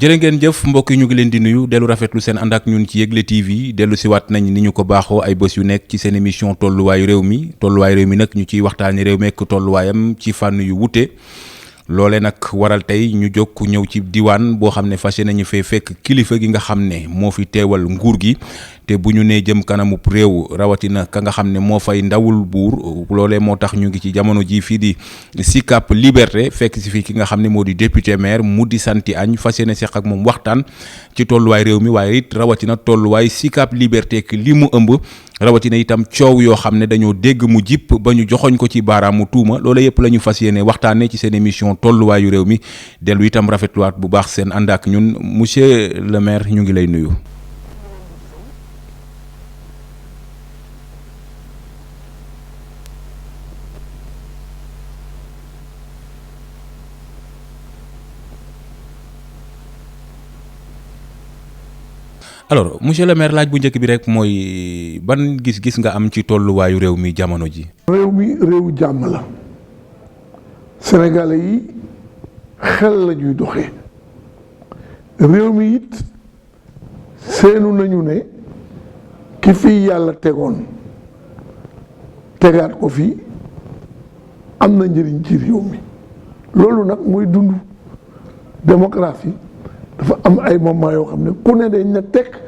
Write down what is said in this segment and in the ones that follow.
jërë ngeen jëf mbokk yi ñu ngi leen di nuyu dellu rafetlu seen ànd ak ñun ci Yegle TV dellu siwaat nañ ni ñu ko baaxoo ay bés yu nekk ci seen émission tolluwaayu réew mi nag ñu ciy waxtaani réew mi ak tolluwaayam ci fànn yu wute loole nag waral tey ñu jóg ñëw ci diwaan boo xam ne fas nañu fee fekk kilifa gi nga xam ne moo fi teewal nguur gi te bu ñu nee jëm kanamu réew rawatina ka nga xam ne moo fay ndawul buur loolee moo tax ñu ngi ci jamono ji fii di Sicap Liberté fekk si fii ki nga xam ne moo di député maire Moody Santy Agne fas yéene seq ak moom waxtaan ci tolluwaay réew mi waaye it rawatina tolluwaay Sicap Liberté ak li mu ëmb rawatina itam coow yoo xam ne dañoo dégg mu jipp ba ñu joxoñ ko ci baaraamu tuuma loolu yëpp la ñu fas yéene waxtaanee ci seen émission tolluwaayu réew mi dellu itam rafetluwaat bu baax seen ànd ak ñun monsieur le maire ñu ngi lay nuyu. alors monsieur le maire laaj bu njëkk bi rek mooy ban gis-gis nga am ci tolluwaayu réew mi jamono ji. réew mi réewu jàmm la sénégalais yi xel la ñuy doxee réew mi it seenu nañu ne ki fi yàlla tegoon tegaat ko fi am na njëriñ ci réew mi loolu nag mooy dund démocratie dafa am ay moment yoo xam ne ku ne dañ na tekk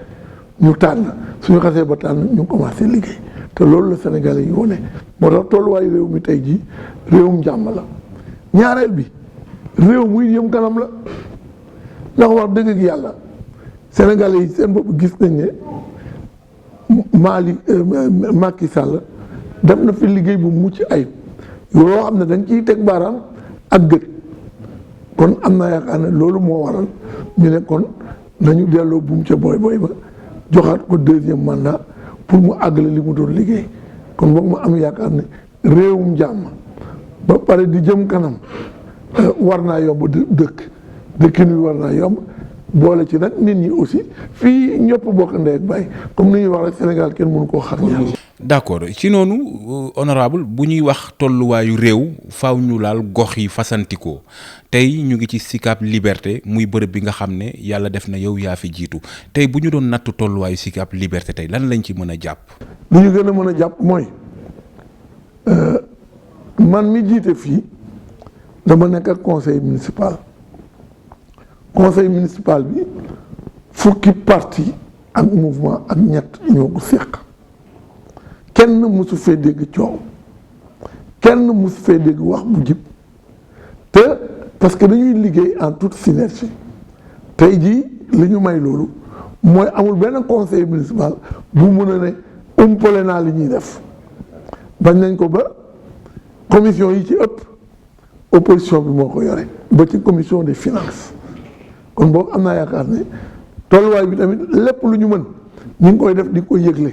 ñu tànn suñu xasee ba tànn ñu commencé liggéey te loolu la Sénégalais yi wone moo tax tolluwaayu réew mi tey jii réewum jàmm la ñaareel bi réew muy jëm kanam la ndax wax dëgg ak yàlla Sénégalais yi seen bopp gis nañ ne Macky Sall def na fi liggéey bu mucc ayib yoo xam ne dañ ciy teg baaraam ak gët kon am na yaakaar ne loolu moo waral ñu ne kon nañu delloo buum ca boy ba joxaat ko deuxième mandat pour mu àggale li mu doon liggéey kon boog ma am yaakaar ne réewum jàmm ba pare di jëm kanam war naa yomb dëkkin wi war naa yomb boole ci nag nit ñi aussi fii ñëpp bokk ndey ak baay comme ni ñuy wax rek Sénégal kenn mënu koo xar ñaar. d'accord ci noonu honorable bu ñuy wax tolluwaayu réew faaw ñu laal gox yi fasantikoo tey ñu ngi ci Sicap Liberté muy bërëb bi nga xam ne yàlla def na yow yaa fi jiitu tey bu ñu doon natt tolluwaayu Sicap Liberté tey lan lañ ci mën a jàpp. li ñu gën a mën a jàpp mooy man mi jiite fii dama nekk ak conseil municipal bi fukki parti ak mouvement ak ñett ñoo ko séq kenn mësu fee dégg coow kenn mësu fee dégg wax bu jib te parce que dañuy liggéey en toute synergie tey jii li ñu may loolu mooy amul benn conseil municipal bu mën a ne umpale naa li ñuy def bañ nañ ko ba commission yi ci ëpp opposition bi moo ko yore ba ci commission des finances kon boobu am naa yaakaar ne tolluwaay bi tamit lépp lu ñu mën ñu ngi koy def di ko yëgle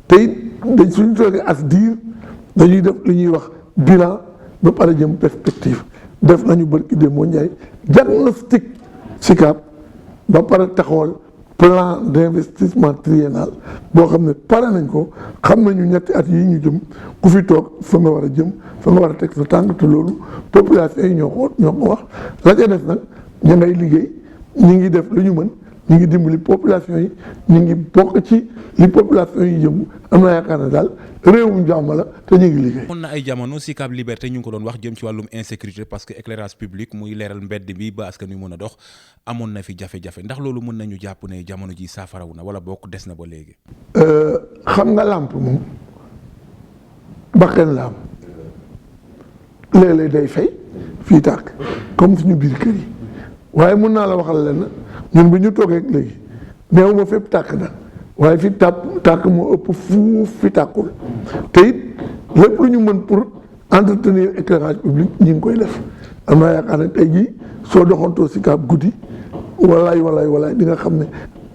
te it dañ suñu toogee as diir dañuy def li ñuy wax bilan ba pare jëm perspective def nañu barki Demba Ndiaye diagnostic Sicap ba pare taxawal plan d'investissement triennal boo xam ne pare nañ ko xam nañu ñetti at yi ñu jëm ku fi toog fa nga war a jëm fa nga war a teg sa tànk te loolu population yi ñoo ko wax la ca def nag ñu ngay liggéey ñu ngi def lu ñu mën ñu ngi dimbali population yi ñu ngi bokk ci li population yi yëngu am na yaakaar ne daal réewum jàmm la te ñu ngi liggéey. amoon na ay jamono Sicap Liberté ñu ngi ko doon wax jëm ci wàllum insécurité parce que éclairage public muy leeral mbedd bi ba askan wi mën a dox amoon na fi jafe-jafe ndax loolu mën nañu jàpp ne jamono ji saafarawu na wala bokk des na ba léegi. xam nga làmp moom bakkan la am léeg-léeg day fay fii tàkk comme suñu biir kër yi waaye mun naa la waxal leen ñun bu ñu toogee léegi néew ma fépp tàkk na waaye fi tàkk moo ëpp fuuf fi tàkkul te it lépp lu ñu mën pour entretenir éclairage public ñu ngi koy def am naa yaakaar ne tey jii soo doxantoo Sicap guddi walaay di nga xam ne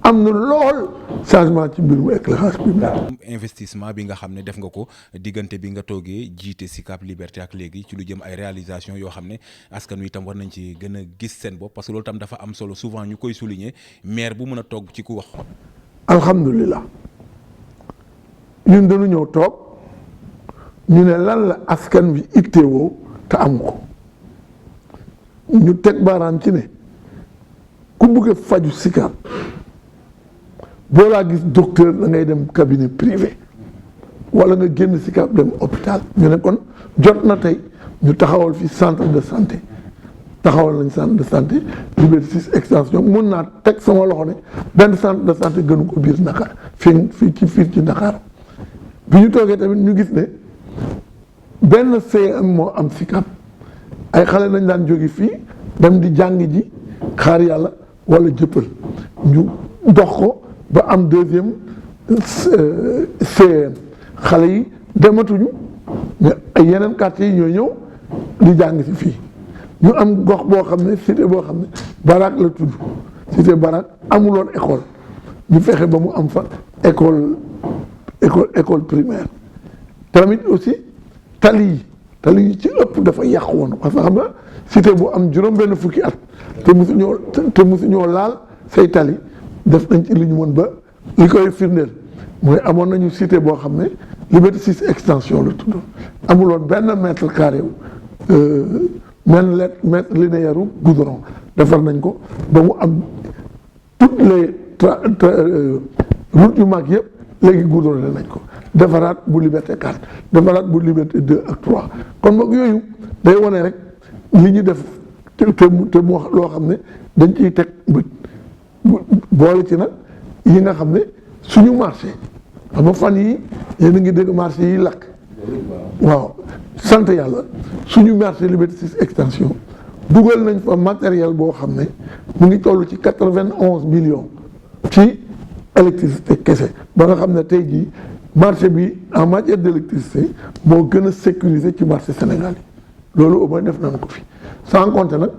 am na lool changement ci mbirum éclairage public. investissement bi nga xam ne def nga ko diggante bi nga toogee jiite Sicap Liberté ak léegi ci lu jëm ay réalisation yoo xam ne askan wi itam war nañ ci gën a gis seen bopp parce que loolu tam dafa am solo souvent ñu koy souligner maire bu mën a toog ci ku wax. alhamdulilah ñun dañu ñëw toog ñu ne lan la askan wi ittewoo te am ko ñu teg baaraam ci ne ku bëgg a faju Sicap boo laa gis docteur da ngay dem cabinet privé wala nga génn Sicap dem hôpital. ñu ne kon jot na tey ñu taxawal fi centre de santé taxawal nañ centre de santé Liberté 6 extension mun naa teg sama loxo ne benn centre de santé gënu ko biir Dakar fii ci Dakar bi ñu toogee tamit ñu gis ne benn CM moo am Sicap ay xale nañ daan jóge fii dem di jàng ji xaar yàlla wala jëppal ñu dox ko ba am deuxième CM xale yi dematuñu mais ay yeneen quartier yi ñoo ñëw di jàng si fii ñu am gox boo xam ne cité boo xam ne Barak la tudd cité Barak amuloon école ñu fexe ba mu am fa école primaire tamit aussi tali yi ci ëpp dafa yàqu woon parce que xam nga cité bu am juróom-benn fukki at te musu ñoo laal say tali def nañ ci li ñu mën ba li koy firndeel mooy amoon nañu cité boo xam ne Liberté 6 extension la tudd amuloon benn mètre carré mètre linéaire goudron defar nañ ko ba mu am toutes les routes yu mag yëpp léegi goudronné nañ ko defaraat bu Liberté 4 defaraat bu Liberté 2 ak 3 kon boog yooyu day wane rek li ñu def te mu loo xam ne dañ ciy teg bët boole ci nag yi nga xam ne suñu marché xam nga fan yi yéen a ngi dégg marché yi lakk waaw sant yàlla suñu marché Liberté 6 extension dugal nañ fa matériel boo xam ne mu ngi toll ci 91 millions ci électricité kese ba nga xam ne tey jii marché bi en matière d' électricité moo gën a sécurisé ci marché Sénégal yi loolu au moins def nañ ko fi sans compter nag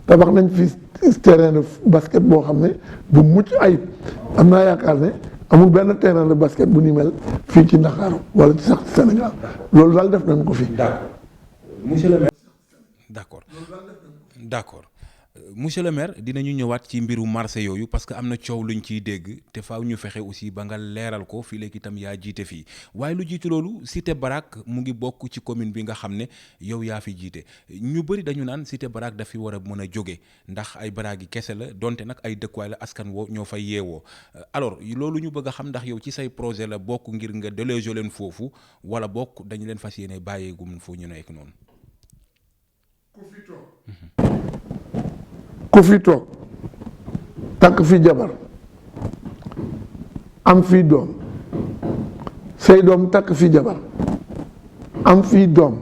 tabax nañ fi terrain de basket boo xam ne bu mucc ayib am naa yaakaar ne amul benn terrain de basket bu ni mel fii ci Ndakaaru wala ci sax Sénégal loolu daal def nañ ko fi. Monsieur le maire. D'accord monsieur le maire dinañu ñëwaat ci mbiru marché yooyu parce que am na coow luñ ciy dégg te faaw ñu fexe aussi ba nga leeral ko fii léegi itam yaa jiite fii waaye lu jiitu loolu cité Barak mu ngi bokk ci commune bi nga xam ne yow yaa fi jiite ñu bëri dañu naan cité Barak dafi war a mën a jóge ndax ay baraag yi kese la donte nag ay dëkkuwaay la askan woo ñoo fay yeewoo alors loolu ñu bëgg a xam ndax yow ci say projet la bokk ngir nga déloger leen foofu wala bokk dañu leen fas yéene bàyyeegum foo ñu nekk noonu. ku fi toog takk fi jabar am fii doom say doom takk fi jabar am fii doom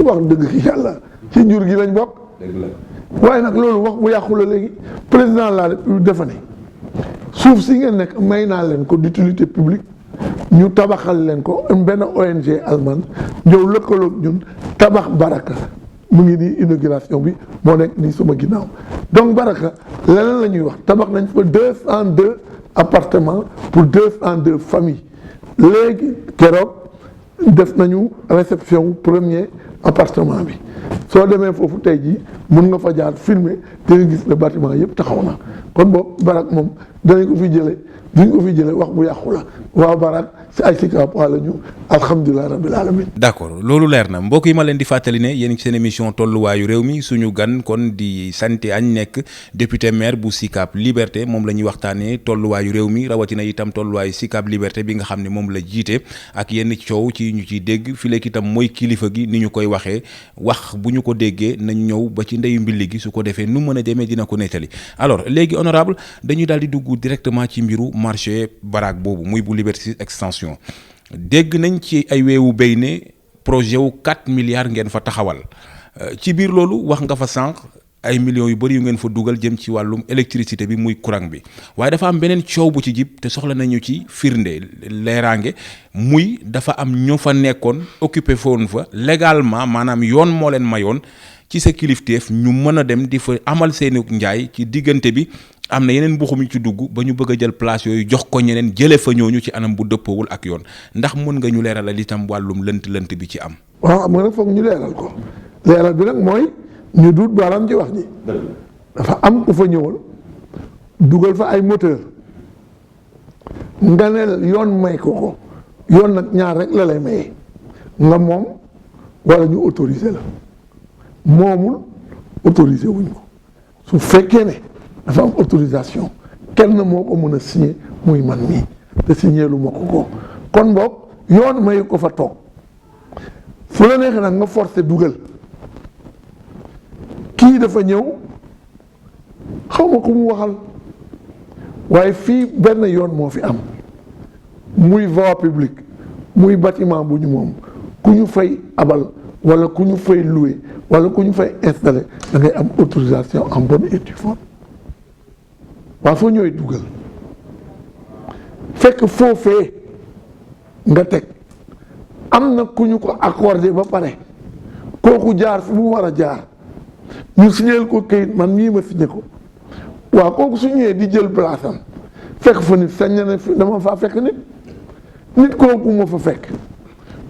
wax dëgg yàlla ci njur gi lañ bokk waaye nag loolu wax bu yàqu la léegi président de la République dafa ne suuf si ngeen nekk may naa leen ko d'utilité publique ñu tabaxal leen ko benn ONG allemande ñëw lëkkaloog ñun tabax Baraka mu ngi nii inauguration bi moo nekk nii suma ginnaaw donc Baraka leneen la ñuy wax tabax nañ fa 202 appartements pour 202 familles léegi keroog def nañu réception premier appartement bi soo demee foofu tey jii mun nga fa jaar filmer te nga gis le bâtiment yëpp taxaw na kon boobu Barak moom danañ ko fi jëlee duñ ko fi jëlee wax bu yàqu la waaw Barak si ay Sicap waa la ñu alhamdulilah rabbil alamin. d' accord loolu leer na mbokk yi ma leen di fàttali ne yéen ci seen émission tolluwaayu réew mi suñu gan kon di Santé Agne nekk député maire bu Sicap Liberté moom la ñuy waxtaanee tolluwaayu réew mi rawatina itam tolluwaayu Sicap Liberté bi nga xam ne moom la jiite ak yenn coow ci ñu ciy dégg fi léegi itam mooy kilifa gi ni ñu koy waxee wax bu ñu ko déggee nañ ñëw ba ci ndeyu mbilli gi su ko defee nu mën a demee dina ko nettali alors léegi honorable dañuy daal di dugg directement ci mbiru marché Barak boobu muy bu Liberté 6 extension dégg nañ ci ay weewu béy ne projet wu 4 milliards ngeen fa taxawal ci biir loolu wax nga fa sànq ay millions yu bëri yu ngeen fa dugal jëm ci wàllum électricité bi muy courant bi waaye dafa am beneen coow bu ci jib te soxla nañu ci firnde leeraange muy dafa am ñu fa nekkoon occupé foon fa légalement maanaam yoon moo leen mayoon ci sa kilifteef ñu mën a dem di fa amal seeni njaay ci diggante bi am na yeneen mbuxum yu ci dugg ba ñu bëgg a jël place yooyu jox ko ñeneen jële fa ñooñu ci anam bu dëppoowul ak yoon ndax mën nga ñu leeralal itam wàllum lënt bi ci am. waaw xam nga nag foog ñu leeral ko leeral bi nag mooy ñu duut baaraam ci wax ji dafa am ku fa ñëwal dugal fa ay moteur nga ne yoon may ko yoon nag ñaar rek la lay mayee nga moom wala ñu autorisé la moomul autorisé wuñ ko su fekkee ne dafa am autorisation kenn moo ko mën a signé muy man mii te signé lu ma ko kon boog yoon mayu ko fa toog fu la neexee nag nga forcé dugal kii dafa ñëw xaw ma ko mu waxal waaye fii benn yoon moo fi am muy voie publique muy bâtiment bu ñu moom ku ñu fay abal wala ku ñu fay loué wala ku ñu fay installé da ngay am autorisation en bonne et due forme waaw foo ñëwee dugal fekk foofee nga teg am na ku ñu ko accordé ba pare kooku jaar fi mu war a jaar ñu signéel ko kayit man mii ma signé ko waaw kooku su ñëwee di jël place am fekk fa nit sañ na ne dama faa fekk nit kooku ma fa fekk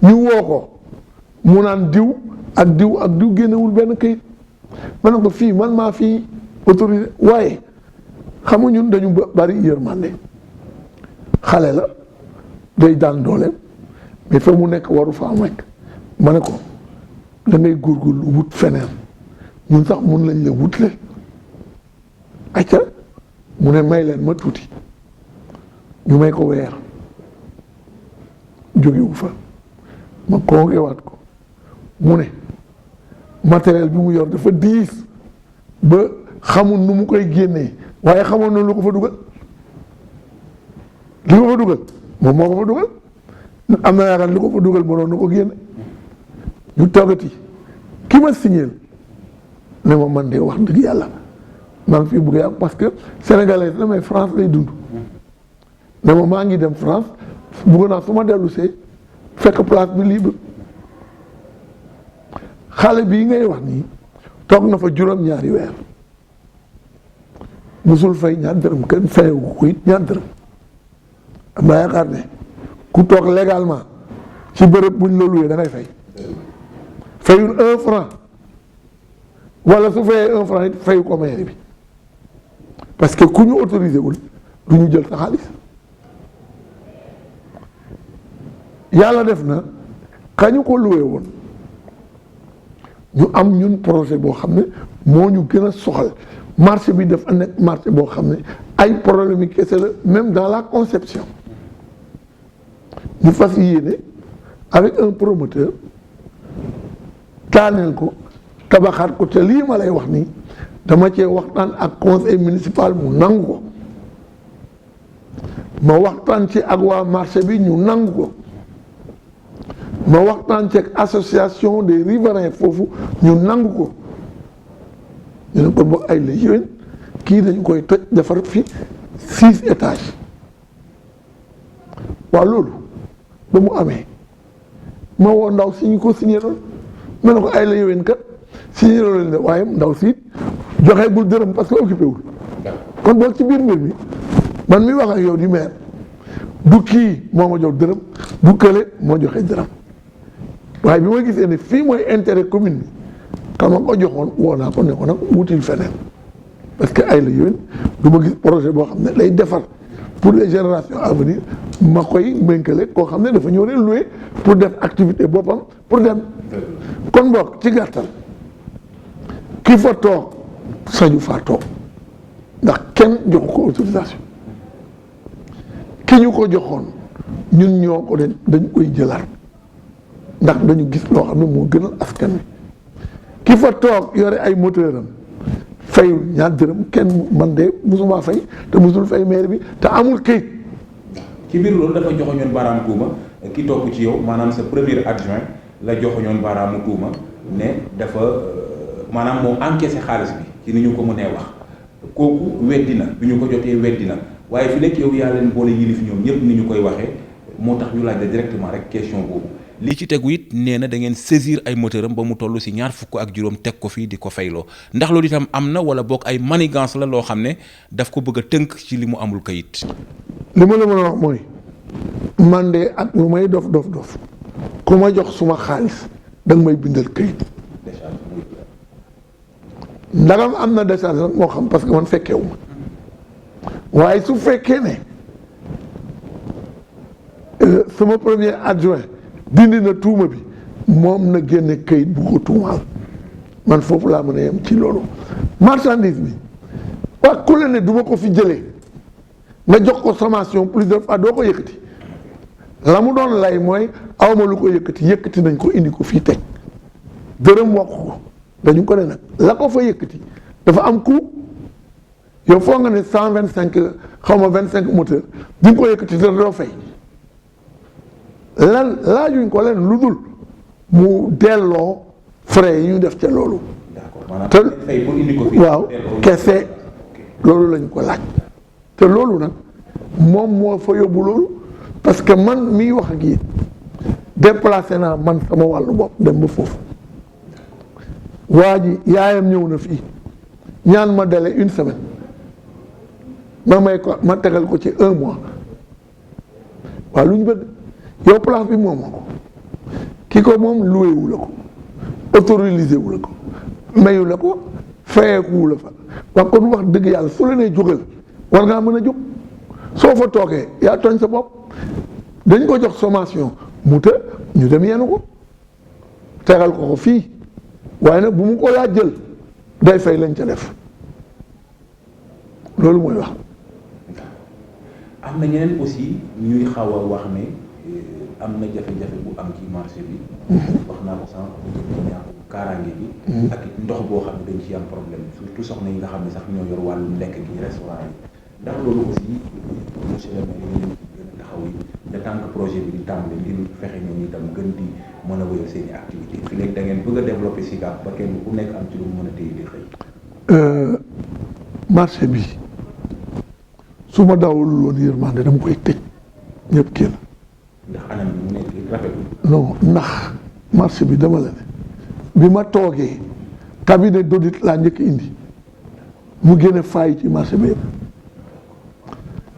ñu woo ko mu naan diw ak diw ak diw génnewul benn kayit ma ne ko fii man maa fii autorisé waaye xam nga ñun dañu bari yërmande xale la day daan dooleem mais fa mu nekk waru faa nekk ma ne ko da ngay góorgóorlu wut feneen ñun sax mun lañ la wutle acca mu ne may leen ma tuuti ñu may ko weer jógewu fa ma convoqué waat ko mu ne matériel bi mu yor dafa diis ba xamul nu mu koy génnee waaye xamoon na lu ko fa dugal li ko fa dugal moom moo ko fa dugal am na yaakaar li ko fa dugal mënoon na ko génne ñu toogati ki ma signeel ne ma man de wax dëgg yàlla maa ngi fi bëgg yàgg parce que sénégalais la mais France lay dund ne ma maa ngi dem France bëgg naa su ma dellu see fekk place bi libre xale bii ngay wax nii toog na fa juróom-ñaari weer musul fay ñaar dërëm kenn fayewu ko it ñaar dërëm am naa yaakaar ne ku toog légalement ci bërëb buñ la loué da ngay fay fayul 1 franc wala su fayee 1 franc it fayu ko mairie bi parce que ku ñu autorisé wul du ñu jël sa xaalis yàlla def na kañu ko loué woon ñu am ñun projet boo xam ne moo ñu gën a soxal marché bi dafa nekk marché boo xam ne ay problème yi kese la même dans la conception ñu fas yéene avec un promoteur taaneel ko tabaxaat ko te lii ma lay wax nii dama cee waxtaan ak conseil municipal mu nangu ko ma waxtaan ci ak waa marché bi ñu nangu ko ma waxtaan ci ak association des riverains foofu ñu nangu ko ñu ne kon boog ay la yéwén kii dañu koy toj defar fi 6 étages waaw loolu ba mu amee ma woo ndaw si ñu ko signé loon ma ne ko ay la yéwén kat signé loolu la waaye ndaw si joxeegul dërëm parce que occupé wul kon boog ci biir mbir mi man mi wax ak yow di maire du kii moo ma jox dërëm du kële moo joxe dërëm waaye bi ma gisee ne fii mooy intérêt commune bi kama ko joxoon woo naa ko ne ko nag wutil feneen parce que ay la yéwén du ma gis projet boo xam ne lay defar pour les générations à venir ma koy méngale koo xam ne dafa ñëw ne loué pour def activité boppam pour dem kon boog ci gàttal ki fa toog sañu faa toog ndax kenn joxu ko autorisation ki ñu ko joxoon ñun ñoo ko den dañ koy jëlaat ndax dañu gis loo xam ne moo gënal askan wi ki fa toog yore ay moteur am fayul ñaar dërëm kenn man de musuma fay te musul fay maire bi te amul këyit. ci biir loolu dafa joxoñoon baaraamu tuuma ki topp ci yow maanaam sa premier adjoint la joxoñoon baaraamu tuuma ne dafa maanaam moom encaissé xaalis bi ci ni ñu ko mënee wax kooku weddi na bi ñu ko jotee weddi na waaye fi nekk yow yaa leen boole yilif ñoom ñëpp ni ñu koy waxee moo tax ñu laaj la directement rek question boobu. li ci tegu it nee na da ngeen saisir ay moteur am ba mu toll si 20 teg ko fii di ko fayloo ndax loolu itam am na wala boog ay manigance la loo xam ne daf ko bëgg a tënk ci li mu amul kayit. li ma la mën a wax mooy man de ak lu may dof ku ma jox suma xaalis danga may bindal kayit ndagam am na décharge nag moo xam parce que man fekkeewu ma waaye su fekkee ne sama premier adjoint dindi na tuuma bi moom na génne kayit bu ko tuumaal man foofu laa mën a yem ci loolu marchandise bi waa ku la ne du ma ko fi jëlee nga jox ko sommation plusieurs fois doo ko yëkkati la mu doon lay mooy awma lu ko yëkkati nañ ko indi ko fii teg dërëm wax ko dañu ko ne nag la ko fa yëkkati dafa am coût yow foo nga ne 125 xaw ma 25 moteur di nga ko yëkkati te doo fay lan laajuñ ko leen lu dul mu delloo frais yi ñu def ca loolu. te fay pour indi ko fii waaw kese loolu lañ ko laaj te loolu nag moom moo fa yóbbu loolu parce que man miy wax ak yéen déplacé naa man sama wàllu bopp dem ba foofu waa ji yaayam ñëw na fii ñaan ma délai 1 semaine ma may ko ma tegal ko ci 1 mois waaw lu ñu bëgg yow place bi moom ko ki ko moom loué wu la ko autorisé wu la ko mayu la ko fayeeku wu la fa waaw kon wax dëgg yàlla su la nee jógal war ngaa mën a jóg soo fa toogee yaa tooñ sa bopp dañ ko jox sommation mu të ñu dem yenu ko tegal ko fii waaye nag bu mu ko laa jël day fay lañ ca def loolu mooy wax. am na ñeneen aussi ñuy xaw a wax ne am na jafe-jafe bu am ci marché bi. wax naa ko sànq bu ñàkk kaaraange bi. ak ndox boo xam ne dañ ci am problème surtout soxna yi nga xam ne sax ñoo yor wàllum lekk gi restaurant yi ndax loolu aussi monsieur le maire yi gën a taxaw yi de tant que projet bi di tàmbali ngir fexe ñoom itam gën di mën a wéyal seen i activité fi léegi da ngeen bëgg a développer SICAP ba kenn ku nekk am ci lu mu mën a téye di xëy. marché bi su ma daawalul woon yërmande dama koy tëj ñëpp kii la. ndax anam bi mu nekk rafetul. non ndax marché bi dama la ne bi ma toogee cabinet d'audit laa njëkk indi mu génne faay ci marché bi yëpp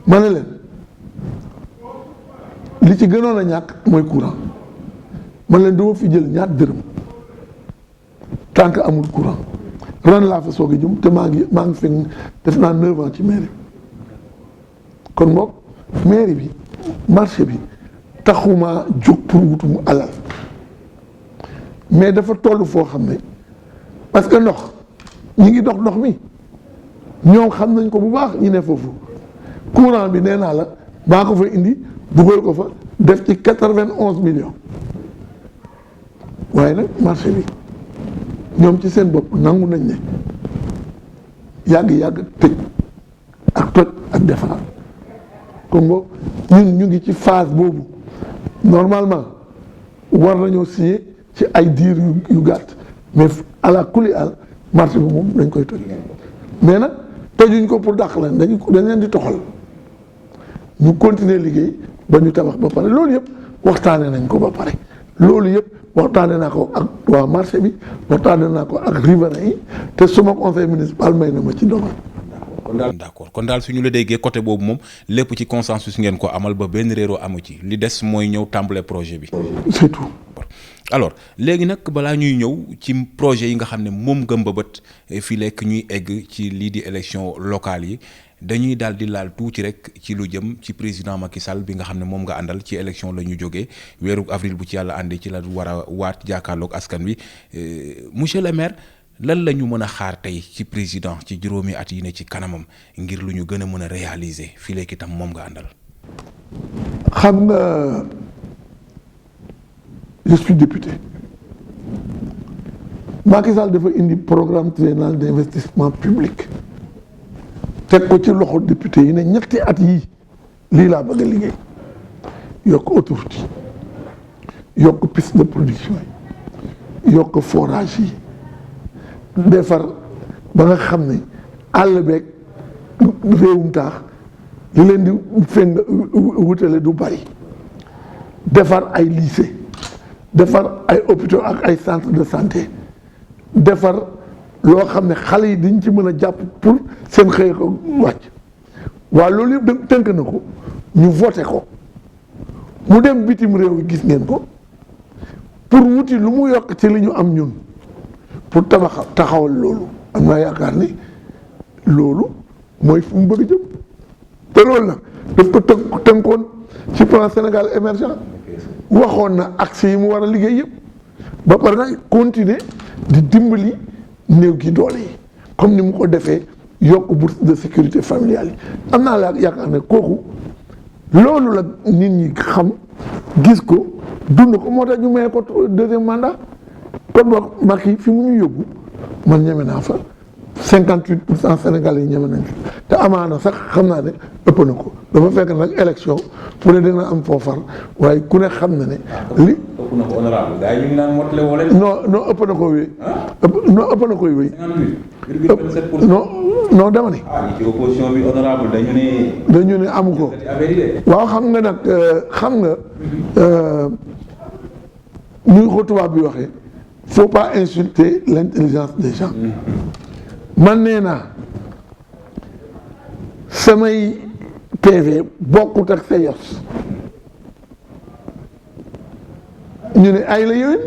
ma ne leen li ci gënoon a ñàkk mooy courant ma leen dama fi jël ñaar dërëm tant que amul courant ren laa fa soog a jëm te maa ngi fi def naa 9 ans ci mairie bi kon boog mairie bi marché bi taxuma jóg pour wutum alal mais dafa toll foo xam ne parce que ndox ñi ngi dox ndox mi ñoom xam nañ ko bu baax ñi ne foofu courant bi nee naa la baa ko fa indi dugal ko fa def ci 91 millions waaye nag marché bi ñoom ci seen bopp nangu nañ ne yàgg tëj ak toj ak defar kon boog ñun ñu ngi ci phase boobu normalement war nañoo signé ci ay diir yu gàtt mais ala kulli al marché bi moom dañ koy toj mais nag tojuñ ko pour dàq leen dañ leen di toxal ñu continuer liggéey ba ñu tabax ba pare loolu yëpp waxtaane nañ ko ba pare loolu yëpp waxtaane naa ko ak waa marché bi waxtaane naa ko ak riverains yi te suma conseil municipal may na ma ci dogal. d'accord kon daal suñu la déggee côté boobu moom lépp ci consensus ngeen ko amal ba benn réeroo amu ci li des mooy ñëw tàmbale projet bi. c'est tout. alors léegi nag balaa ñuy ñëw ci projet yi nga xam ne moom nga mbëbët fii lekk ñuy egg ci lii di élection locale yi dañuy daal di laal tuuti rek ci lu jëm ci président Macky Sall bi nga xam ne moom nga àndal ci élection la ñu jógee weeru avril bu ci yàlla àndee ci la war a waat jàkkaarloog askan wi monsieur le maire lan la ñu mën a xaar tey ci président ci juróomi at yi ne ci kanamam ngir lu ñu gën a mën a réaliser fii léegi itam moom nga àndal. xam nga je suis député Macky Sall dafa indi programme triennal d'investissement public teg ko ci loxo député yi ne ñetti at yii lii laa bëgg a liggéey yokk autoroute yi yokk piste de production yi yokk forage yi defar ba nga xam ne àll beeg réewum taax li leen di feng wutale du bari defar ay lycée defar ay hôpitaux ak ay centre de santé defar loo xam ne xale yi dañ ci mën a jàpp pour seen xëy ko wàcc waaw loolu yëpp tënk na ko ñu voté ko mu dem bitim réew gis ngeen ko pour wuti lu mu yokk ci li ñu am ñun pour taxawal loolu am naa yaakaar ni loolu mooy fu mu bëgg jëm te loolu nag daf ko tënkoon ci plan Sénégal émergent waxoon na axe yi mu war a liggéey yëpp ba pare nag continuer di dimbali néew gi doole yi comme ni mu ko defee yokk bourse de sécurité familiale yi am naa la yaakaar ne kooku loolu la nit ñi xam gis ko dund ko moo tax ñu may ko deuxième mandat kon boog Macky fi mu ñu yóbbu man ñeme naa fa 58% Sénégalais yi ñeme nañ fi te amaana sax xam naa ne ëpp na ko dafa fekk nag élection bu ne dina am foofar waaye ku ne xam na ne li ëpp na ko honorable gars yi ñu ngi naan motale wala non ëpp na ko wéy ëpp na koy wéy 58,27%. non dama ne ñi ci opposition bi honorable dañu ne amu ko waaw xam nga nag xam nga ñu ko tubaab bi waxee faut pas insulter l'intelligence des gens man nee naa samay PV bokkut ak sa yos ñu ne ay la yowin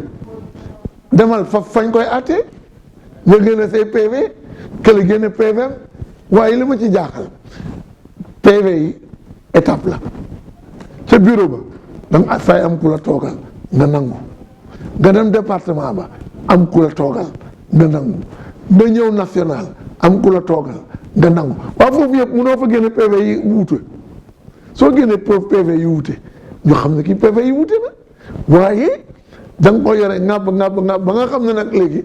demal fa fañ koy àtte nga génne say PV kële génne PV waaye li ma ci jaaxal PV yi étape la ca bureau ba danga fay am ku la toogal nga nangu nga dem département ba am ku la toogal nga nangu nga ñëw national am ku la toogal nga nangu waaw foofu yëpp mënoo fa génne PV yi wute soo génne PV yi wute ñu xam ne kii PV yi wute na waaye da nga ko yore ŋàbb ba nga xam ne nag léegi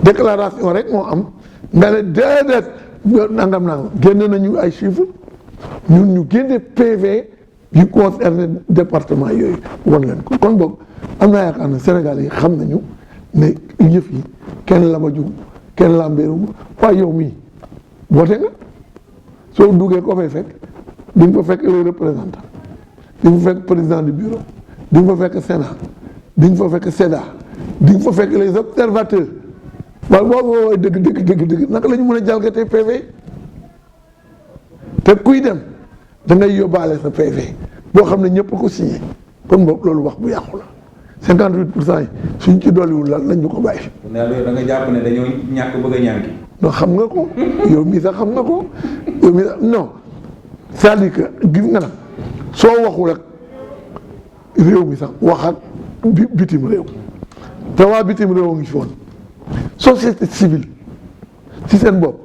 déclaration rek moo am nga ne déedéet nangam génne nañu ay chiffres ñun ñu génne PV yu concerné département yooyu won leen ko kon boog am naa yaakaar ne Sénégal yi xam nañu ne yëf yi kenn la ba jum kenn lambeeru waaye yow mii woote nga soo duggee ko fay fekk di nga fa fekk les représentants di nga fa fekk président du bureau di nga fa fekk Sénat di nga fa fekk SEDA di nga fa fekk les observateurs waaye boo dëgg naka la ñu mën a jalgatee PV te kuy dem da ngay yóbbaale sa PV boo xam ne ñëpp a ko signé kon boobu loolu wax bu yàqu la 58% yi suñ ci dolliwul lan lañ ñu ko bàyyi. da nga jàpp ne dañoo ñàkk bëgg a ñànki. non xam nga ko yow mii sax xam nga ko yow mii sax non c'est-à-dire que gis nga nag soo waxul ak réew mi sax wax ak bitim réew te waa bitim réew a ngi fi woon société civile ci seen bopp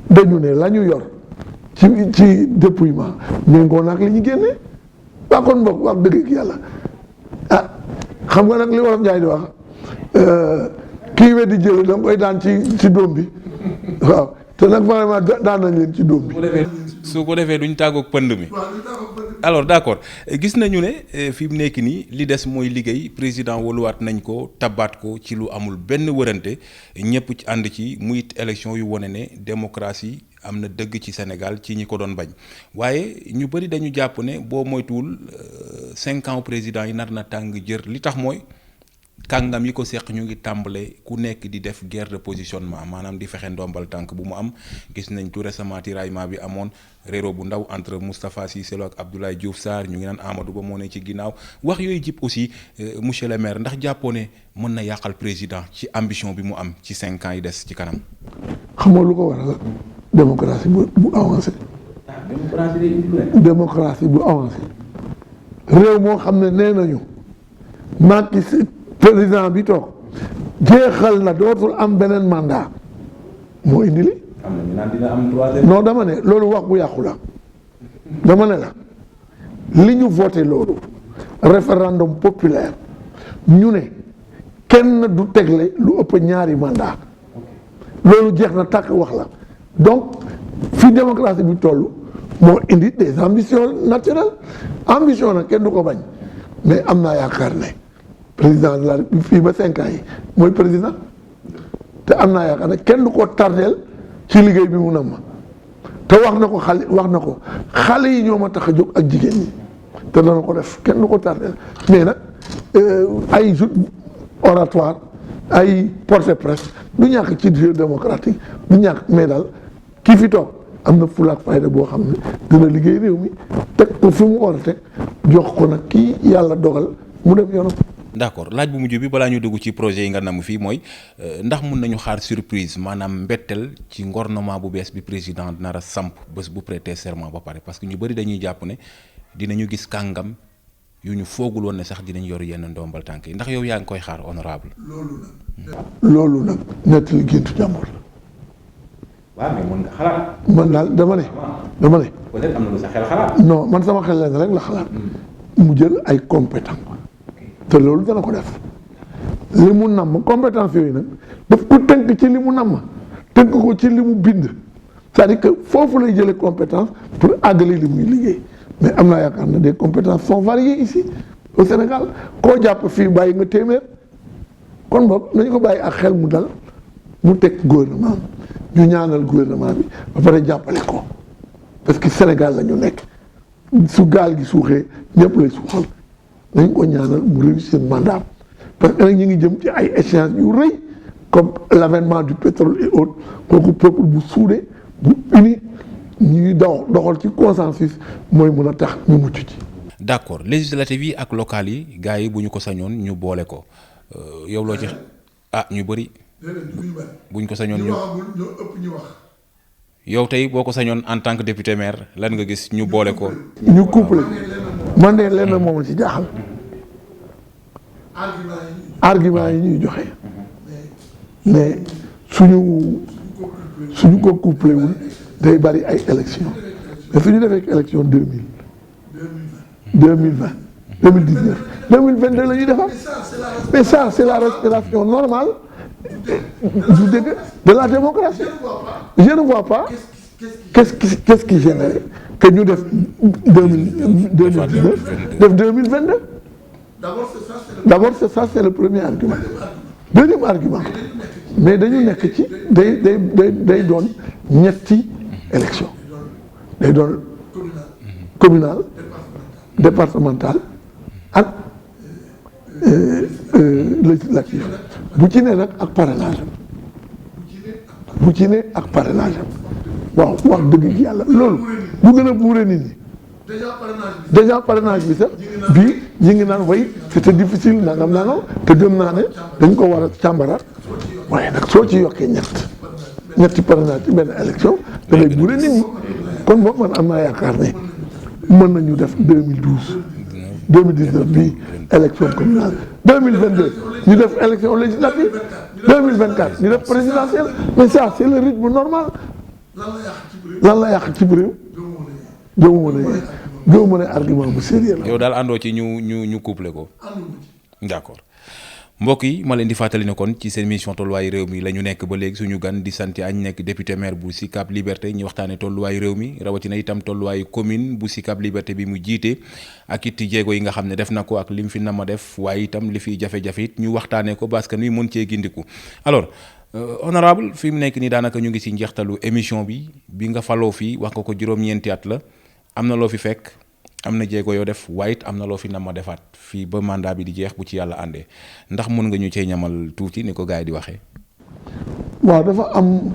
dañu ne la ñu yor ci dépouillement méngoo naag li ñu génne waa kon boog wax dëgg ak yàlla ah xam nga nag li Wolof Njaay di wax kii weddi jël da nga koy daan ci doom bi waaw te nag vraiment daan nañ leen ci doom bi. su ko defee duñ tàggoog pënd mi. alors d'accord gis nañu ne fi mu nekk nii li des mooy liggéey président woluwaat nañ ko tabaat ko ci lu amul benn wërante ñëpp ci ànd ci muy élection yu wane ne démocratie am na dëgg ci Sénégal ci ñi ko doon bañ waaye ñu bëri dañu jàpp ne boo moytuwul 5 ans président yi nar na tàng jër li tax mooy kàngam yi ko seq ñu ngi tàmbale ku nekk di def guerre de positionnement maanaam di fexe ndombal tànk bu mu am gis nañ tout récemment tiraillement bi amoon réero bu ndaw entre Moustapha Cissé Lo ak Abdoulaye Diouf Sarr ñu ngi naan Amadou Ba moo ne ci ginnaaw wax yooyu jib aussi monsieur le maire ndax jàppoo ne mën na yàqal président ci ambition bi mu am ci 5 ans yi des ci kanam. xam nga lu ko waral démocratie bu avancé. démocratie bu avancé réew moo xam ne nee nañu Macky président bi toog jeexal na dootul am beneen mandat moo indi li am na ñu naan dina am 3e. non dama ne loolu wax bu yàqu la dama ne la li ñu voté loolu référendum populaire ñu ne kenn du tegle lu ëpp ñaari mandat loolu jeex na tàkk wax la donc fi démocratie bi toll moo indi des ambitions naturelles ambition nag kenn du ko bañ mais am naa yaakaar ne président de la République fii ba 5 ans yi mooy président te am naa yaakaar ne kenn du ko tardeel ci liggéey bi mu nam ma te wax na ko xale yi ñoo ma tax a jóg ak jigéen ñi te dana ko def kenn du ko tardeel mais nag ay joute oratoire ay porte-presse du ñàkk ci jeu démocratique du ñàkk mais daal kii fi toog am na fulaak fayda boo xam ne dina liggéey réew mi teg ko fi mu war a teg jox ko nag kii yàlla dogal mu dem yoonam. d'accord laaj bu mujj bi balaa ñu dugg ci projet yi nga namm fii mooy ndax mun nañu xaar surprise maanaam mbetteel ci ngornement bu bees bi président nar a samp bés bu prêter serment ba pare parce que ñu bëri dañuy jàpp ne dinañu gis kàngam yu ñu foogul woon ne sax dinañ yor yenn ndombal tànk yi ndax yow yaa ngi koy xaar honorable loolu nag nettali géntu jàmbur la waaw mais mën nga xalaat. man daal dama ne. peut-être am na lu sa xel xalaat. non man sama xel leen rek la xalaat. mu jël ay compétents. te loolu dana ko def. li mu namm compétence yooyu nag daf ko tënk ci li mu namm tënk ko ci li mu bind. c'est-à-dire que foofu lay jëlee compétence pour àggale li muy liggéey mais am naa yaakaar ne des compétences sont variées ici au Sénégal koo jàpp fii bàyyi nga téeméer kon boog nañu ko bàyyi ak xel mu dal mu teg gouvernement ñu ñaanal gouvernement bi ba pare jàppale ko parce que Sénégal la ñu nekk su gaal gi suuxee ñëpp lay suuxal nañ ko ñaanal mu réussir mandat parce que nag ñu ngi jëm ci ay échéances yu rëy comme l'avènement du pétrole et autres kooku peuple bu suudee bu uni ñuy doxal ci consensus mooy mën a tax ñu mucc ci. d'accord législatives yi ak locales yi gars yi bu ñu ko sañoon ñu boole ko yow loo ci ñu bëri. buñ ko sañoon ñu ëpp ñu wax. yow tey boo ko sañoon en tant que député maire lan nga gis ñu boole ko. ñu couplé man de lenn moom ci jaaxal. argument yi ñuy joxe. mais suñu ko couplé wul day bari ay élections mais suñu defee élection 2020 2022 la ñuy defar mais ça c'est la respiration normale du dégg de la démocratie je ne vois pas qu'est-ce qui gênerait que ñu def 2019 def 2022 d'abord c'est ça c'est le premier argument deuxième argument mais dañu nekk ci day doon ñetti élection day doon communal départemental ak législatif bu ci ne nag ak parrainage waaw wax dëgg ci yàlla loolu bu gën a buure nit ñi déjà parrainage bi sax bii ñi ngi naan way c'était difficile nangam te gëm naa ne dañ ko war a càmbaraat waaye nag soo ci yokkee ñetti parrainage ci benn élection da ngay buure nit ñi kon moom man am naa yaakaar ne mën nañu def 2019 bii élection communale 2022 ñu def élection législative 2024 ñu def présidentielle mais ça c'est le rythme normal lan la yàq ci réew gëwuma ne argument bu sérieux la. yow daal àndoo ci ñu couplé ko. d'accord mbokk yi ma leen di fàttali ne kon ci seen émission tolluwaayu réew mi la ñu nekk ba léegi suñu gan di sant añ nekk député maire bu Sicap Liberté ñu waxtaanee tolluwaayu réew mi rawatina itam tolluwaayu commune bu Sicap Liberté bi mu jiite ak it jéego yi nga xam ne def na ko ak lim fi nama def waaye itam li fiy jafe-jafe it ñu waxtaanee ko parce que ni mën cee gindiku alors. honorable fi mu nekk nii daanaka ñu ngi ci njeextalu émission bi nga faloo fii wax nga ko juróom-ñeenti at la am na loo fi fekk am na jéego yoo def waaye it am na loo fi nama defaat fii ba mandat bi di jeex bu ci yàlla àndee ndax mën nga ñu cee ñamal tuuti ni ko gars yi di waxee. waaw dafa am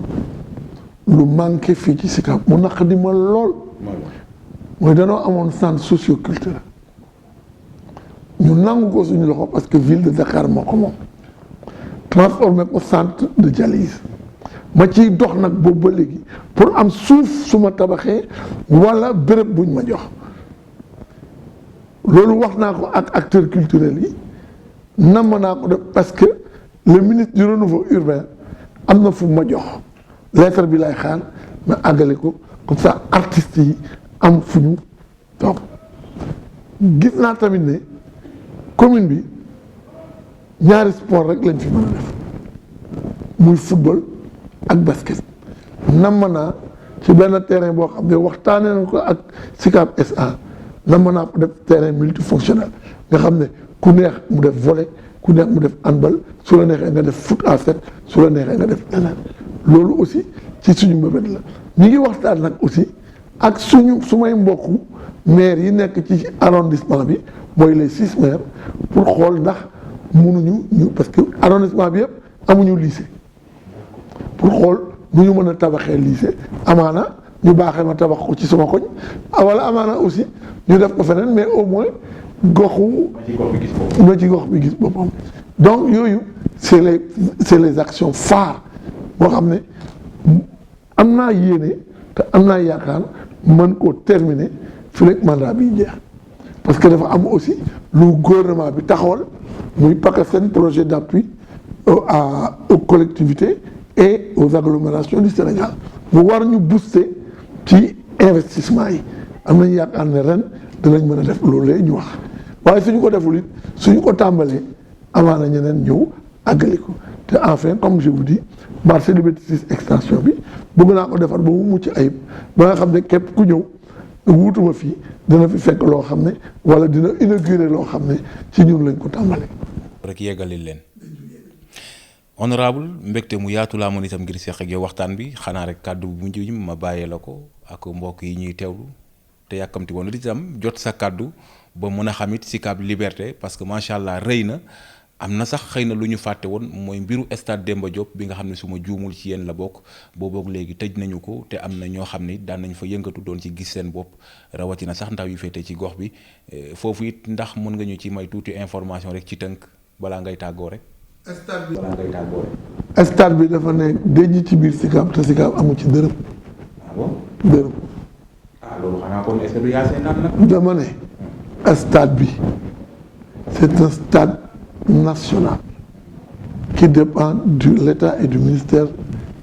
lu manqué fii ci Sicap mu naqadi ma lool. mooy danoo amoon centre socio-culturel ñu nangu ko suñu loxo parce que ville de Dakar moo ko moom. transformé ko centre de dialyse ma ciy dox nag boobu ba léegi pour am suuf su ma tabaxee wala béréb buñ ma jox loolu wax naa ko ak acteurs culturels yi namm naa ko def parce que le ministre du renouveau urbain am na fu ma jox lettre bi lay xaar ma àggale ko comme ça artistes yi am fu ñu toog gis naa tamit ne commune bi ñaari sport rek lañ fi mën a def muy football ak basket namm naa ci benn terrain boo xam ne waxtaanee na ko ak Sicap SA namm naa ko def terrain multifonctionnel nga xam ne ku neex mu def volley ku neex mu def handball su la neexee nga def foot à 7 su la neexee nga def leneen loolu aussi ci suñu mbébét la ñu ngi waxtaan nag aussi ak sumay mbokku maire yi nekk ci arrondissement bi mooy les 6 maires pour xool ndax mënuñu ñu parce que arrondissement bi yëpp amuñu lycée pour xool nu ñu mën a tabaxee lycée amaana ñu baaxee ma tabax ko ci sama koñ wala amaana aussi ñu def ko feneen mais au moins goxu na ci gox bi gis boppam donc yooyu c'est les actions phares boo xam ne am naa yéene te am naa yaakaar mën koo terminer fi rek mandat bi jeex parce que dafa am aussi lu gouvernement bi taxawal muy PACASEN projet d'appui aux collectivités et aux agglomérations du Sénégal mu war ñu booster ci investissement yi am nañu yaakaar ne ren dinañ mën a def loolu lay ñu wax waaye suñu ko deful it suñu ko tàmbalee amaana ñeneen ñëw àggali ko te enfin comme je vous dis marché Liberté 6 extension bi bëgg naa ko defar ba mu mucc ayib ba nga xam ne képp ku ñëw wuutuma fii dina fi fekk loo xam ne wala dina inaugurer loo xam ne ci ñun lañ ko tàmbalee. rek yeggalil leen honorable mbégte mu yaatu laa moon itam ngir seq ak yow waxtaan bi xanaa rek kàddu bu mujj ma bàyyee la ko ak mbokk yi ñuy teewlu te yàkkamti woon itam jot sa kàddu ba mën a xamit Sicap Liberté parce que macha allah rëy na am na sax xëy na lu ñu fàtte woon mooy mbiru stade Demba Diop bi nga xam ne su ma juumul ci yéen la bokk booboog léegi tëj nañu ko te am na ñoo xam ne daan nañ fa yëngatu doon ci gis seen bopp rawatina sax ndaw yu féete ci gox bi foofu it ndax mën nga ñu ci may tuuti information rek ci tënk balaa ngay tàggoo rek. stade bi dafa ne denc ci biir Sicap te Sicap amu ci dërëm. ah bon dërëm. ah loolu xanaa kon est-ce que du yaa seen nag. dama ne stade bi c'est un stade national qui dépend de l'État et du ministère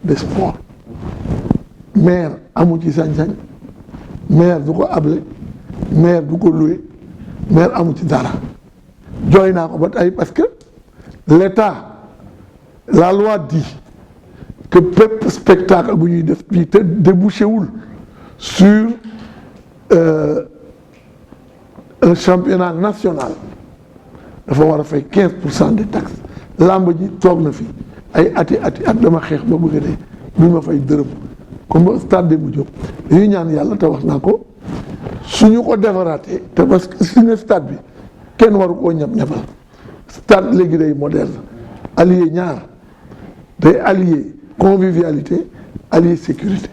des Sports. maire amu ci sañ-sañ maire du ko able maire du ko loué maire amu ci dara jooy naa ko ba tey parce que l'État la loi dit que bépp spectacle bu ñuy def fii te débouché wul sur un championnat national dafa war a fay 15% de taxes làmb ji toog na fi ay ati at dama xeex ba bëgg a dee bi ma fay dërëm comme stade Demba Diop dañuy ñaan yàlla te wax naa ko suñu ko defaraatee te parce que si nga stade bi kenn waru koo ñab-ñabal stade léegi day moderne allié ñaar day allié convivialité allié sécurité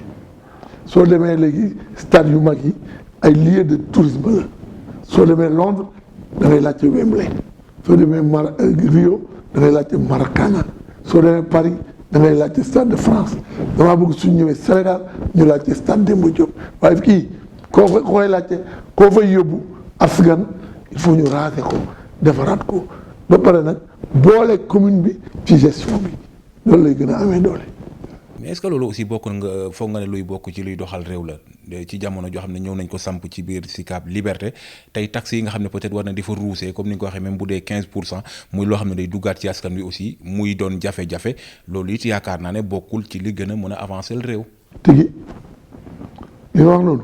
soo demee léegi stade yu mag yi ay lieu de tourisme la soo demee Londres da ngay laajte Wembley soo demee Rio da ngay laajte Maracana soo demee Paris da ngay laajte stade de France damaa bëgg suñ ñëwee Sénégal ñu laajte stade Demba Diop waaye kii koo koy laajte koo fay yóbbu Afghan il faut ñu raser ko defaraat ko ba pare nag boole commune bi ci gestion bi loolu lay gën a amee doole. mais est-ce que loolu aussi bokk nga foog nga ne luy bokk ci luy doxal réew la ci jamono joo xam ne ñëw nañ ko samp ci biir Sicap Liberté tey taxes yi nga xam ne peut-être war na di fa ruusee comme ni nga ko waxee même bu dee 15% muy loo xam ne day duggaat ci askan wi aussi muy doon jafe-jafe loolu it yaakaar naa ne bokkul ci li gën a mën a avancer le réew. tigi li nga wax noonu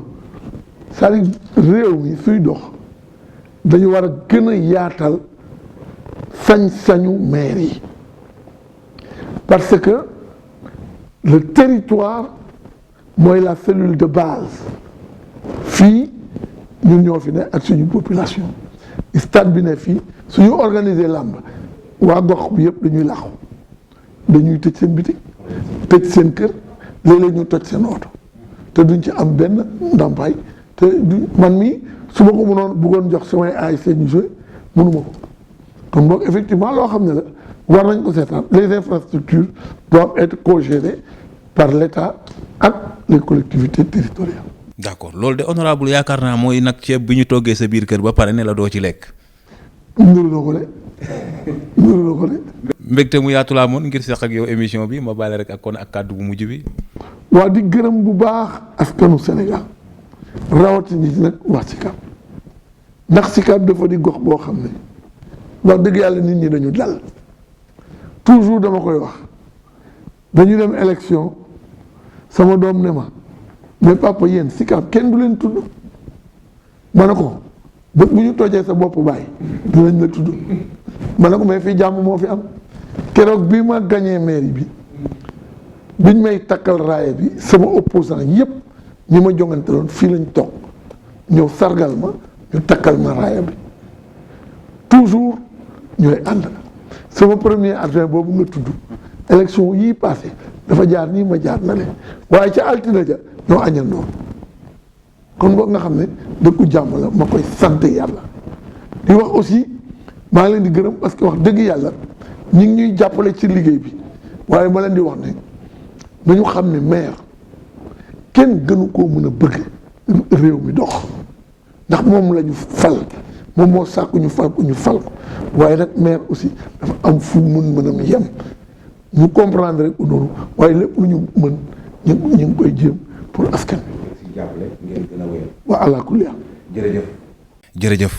c'est-à-dire réew mi suy dox dañu war a gën a yaatal sañ-sañu maire yi parce que le territoire mooy la cellule de base fii ñun ñoo fi ne ak suñu population stade bi ne fii suñu organiser làmb waa gox bi yëpp dañuy làqu dañuy tëj seen bitik tëj seen kër léeg-léeg ñu toj seen oto te duñ ci am benn ndàmpaay te du man mii su ma ko mënoon bëggoon jox samay ASC ñu joué mënuma ko kon boog effectivement loo xam ne la war nañ ko seetaan les infrastructures doivent être co-gérées par l'État ak les collectivités territoriales. d'accord loolu de honorable yaakaar naa mooy nag ceeb bi ñu toggee sa biir kër ba pare ne la doo ci lekk. nuru na ko de nuru na ko de. mbégte mu yaatu laa moon ngir seq ak yow émission bi ma bàyyi rek ak kon ak kàddu bu mujj bi. waa di gërëm bu baax askanu Sénégal rawatina nag wax Sicap ndax Sicap dafa di gox boo xam ne wax dëgg yàlla nit ñi dañu dal toujours dama koy wax dañu dem élection sama doom ne ma mais papa yéen Sicap kenn du leen tudd ma ne ko bët bu ñu tojee sa bopp bàyyi dinañ la tudd ma ne ko mais fii jàmm moo fi am keroog bi ma gañee mairie bi biñ may takkal raaya bi sama opposant yépp ñi ma jongante loon fii lañ toog ñëw sargal ma ñu takkal ma raaya bi toujours ñooy ànd sama premier adjoint boobu nga tudd élection yii passé dafa jaar nii ma jaar na leen waaye ca altine ja ñoo añandoo kon boog nga xam ne dëkku jàmm la ma koy sant yàlla di wax aussi maa ngi leen di gërëm parce que wax dëgg yàlla ñi ngi ñuy jàppale ci liggéey bi waaye ma leen di wax ne nañu xam ne maire kenn gënu koo mën a bëgg réew mi dox ndax moom la ñu fal moom moo sàkku ñu fal ko ñu fal ko waaye nag maire aussi dafa am fu mën mënam yem ñu comprendre rek noonu waaye lépp lu ñu mën ñu ngi koy jéem pour askan wi. si jàppale ngeen gën a wéyal. wa ala kulli haal. jërëjëf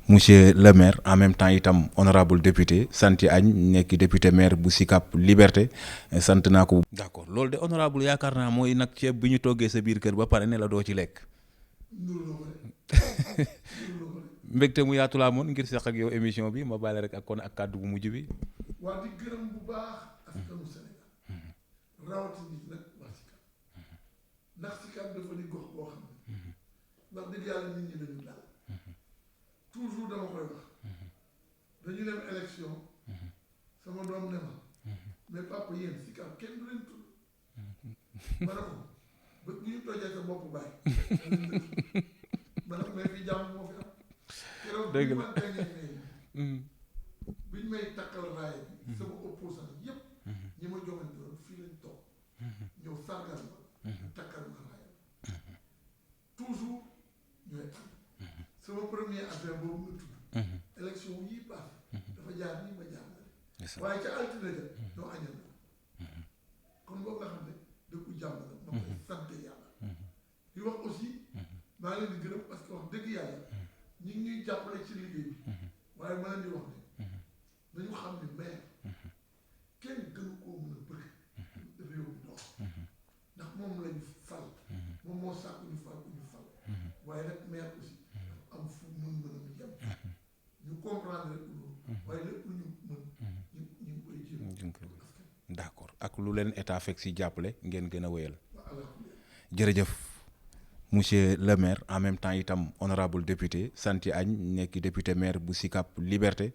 monsieur le maire en même temps itam honorable député Santy Agne nekk député maire bu Sicap Liberté sant naa ko. d'accord loolu de honorable yaakaar naa mooy nag ceeb bi ñu toggee sa biir kër ba pare ne la doo ci lekk. mbégte mu yaatu laa moon ngir seq ak yow émission bi ma bàyyi rek ak kon ak kàddu bu mujj bi. waa di gërëm bu baax askanu Sénégal rawatina nag waa Sicap ndax Sicap dafa di gox boo xam ne ndax dëgg yàlla nit ñi dañu daal toujours dama koy wax dañu dem élection sama doom ne ma mais papa yéen Sicap kenn du leen tudd ma ne ko ba bu ñu tojee sa bopp bàyyi ma ne ko mais fii jàmm moo fi am keroog bi ma gañee bi ñu may takkal raay bi sama opposant yépp ñi ma joxante woon fii lañ toog ñëw sargal ma takkal ma raay toujours ñooy am sama premier affaire boobu nga tudd élection yii passé dafa jaar nii ma jaar na waaye ca altine ja ñoo añal na kon boobu nga xam ne dëkku jàmm la ma koy sant yàlla di wax aussi maa ngi leen di gërëm parce que wax dëgg yàlla ñi ngi ñuy jàppale ci liggéey bi waaye ma leen di wax ne nañu xam ne maire kenn gënu koo mën a bëgg réew mi dox ndax moom lañu fal moom moo sàkk ñu fal ku ñu fal waaye nag maire aussi dafa am fu mën a yem ñu comprendre rek loolu waaye lépp lu ñu mën ñu ngi koy jéem d'accord ak lu leen état fekk si jàppale ngeen gën a wéyal. jërëjëf monsieur le maire en même temps itam honorable député Santy Agne nekk député maire bu Sicap Liberté.